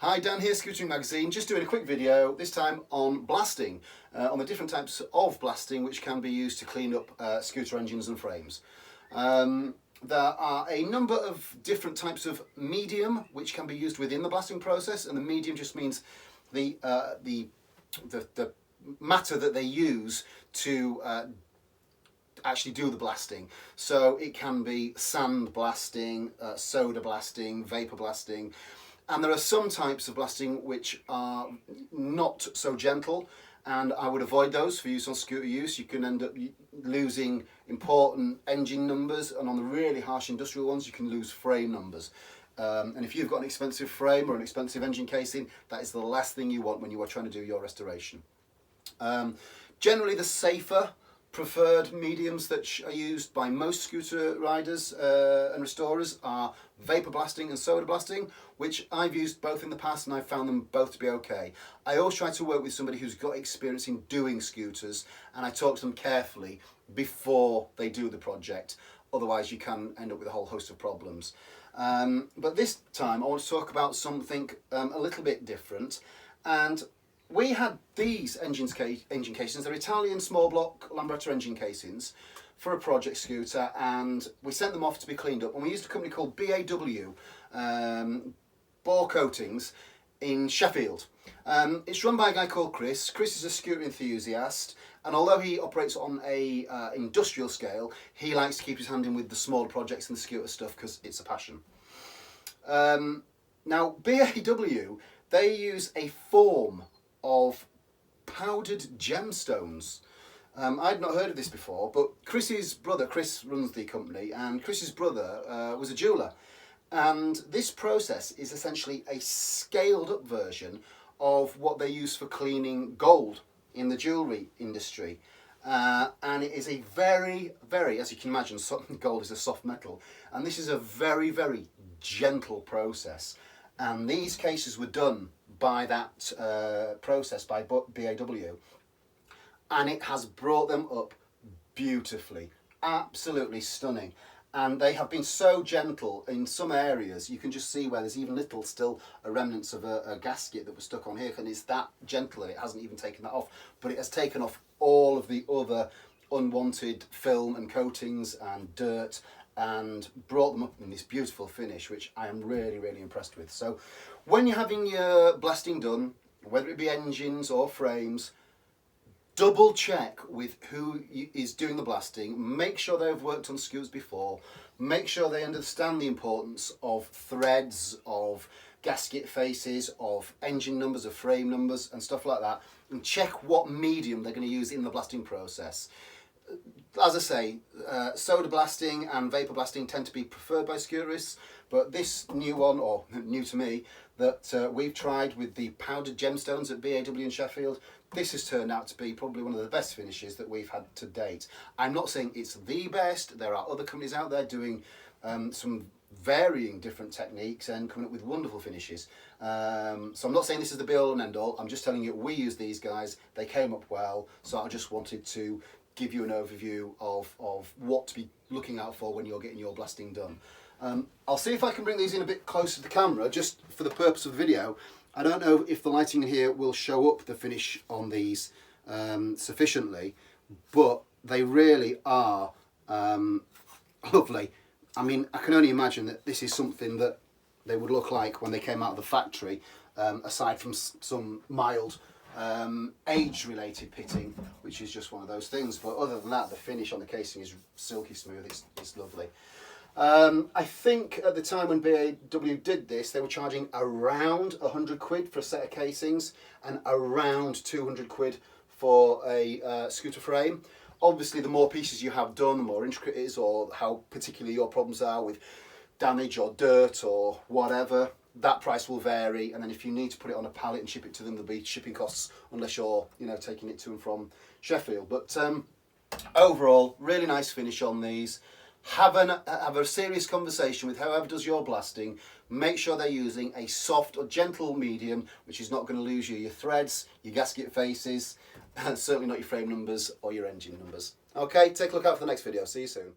Hi, Dan here, Scootering Magazine. Just doing a quick video, this time on blasting, on the different types of blasting which can be used to clean up scooter engines and frames. There are a number of different types of medium which can be used within the blasting process, and the medium just means the matter that they use to actually do the blasting. So it can be sand blasting, soda blasting, vapor blasting, and there are some types of blasting which are not so gentle, and I would avoid those for use on scooter use. You can end up losing important engine numbers, and on the really harsh industrial ones you can lose frame numbers. And if you've got an expensive frame or an expensive engine casing, that is the last thing you want when you are trying to do your restoration. Generally the safer preferred mediums that are used by most scooter riders and restorers are vapor blasting and soda blasting, which I've used both in the past and I've found them both to be okay. I always try to work with somebody who's got experience in doing scooters, and I talk to them carefully before they do the project, otherwise you can end up with a whole host of problems. But this time I want to talk about something a little bit different, and we had these engine casings. They're Italian small block Lambretta engine casings for a project scooter, and we sent them off to be cleaned up, and we used a company called BAW Bore Coatings in Sheffield. It's run by a guy called Chris. Chris is a scooter enthusiast, and although he operates on a industrial scale, he likes to keep his hand in with the smaller projects and the scooter stuff because it's a passion. Now BAW, they use a form of powdered gemstones. I'd not heard of this before, but Chris's brother, Chris runs the company, and Chris's brother was a jeweller. And this process is essentially a scaled up version of what they use for cleaning gold in the jewellery industry. And it is a very, as you can imagine, gold is a soft metal, and this is a very, very gentle process. And these cases were done by that process by BAW, and it has brought them up beautifully, absolutely stunning. And they have been so gentle in some areas, you can just see where there's even still a remnants of a gasket that was stuck on here, and it's that gentle and it hasn't even taken that off, but it has taken off all of the other unwanted film and coatings and dirt and brought them up in this beautiful finish, which I am really, really impressed with. So when you're having your blasting done, whether it be engines or frames, double check with who is doing the blasting. Make sure they've worked on scooters before. Make sure they understand the importance of threads, of gasket faces, of engine numbers, of frame numbers and stuff like that, and check what medium they're going to use in the blasting process. As I say, soda blasting and vapor blasting tend to be preferred by scooterists, but this new one, or new to me, that we've tried with the powdered gemstones at BAW in Sheffield, this has turned out to be probably one of the best finishes that we've had to date. I'm not saying it's the best. There are other companies out there doing some varying different techniques and coming up with wonderful finishes. So I'm not saying this is the be all and end all. I'm just telling you we use these guys. They came up well, so I just wanted to give you an overview of what to be looking out for when you're getting your blasting done. I'll see if I can bring these in a bit closer to the camera just for the purpose of the video. I don't know if the lighting in here will show up the finish on these sufficiently, but they really are lovely. I mean, I can only imagine that this is something that they would look like when they came out of the factory, aside from some mild age-related pitting, which is just one of those things. But other than that, the finish on the casing is silky smooth. It's lovely. I think at the time when BAW did this, they were charging around 100 quid for a set of casings and around 200 quid for a scooter frame. Obviously, the more pieces you have done, the more intricate it is, or how particular your problems are with damage or dirt or whatever, that price will vary. And then if you need to put it on a pallet and ship it to them, there'll be shipping costs unless you're, taking it to and from Sheffield. But overall, really nice finish on these. Have a serious conversation with whoever does your blasting. Make sure they're using a soft or gentle medium, which is not going to lose you your threads, your gasket faces, and certainly not your frame numbers or your engine numbers. Okay, take a look out for the next video. See you soon.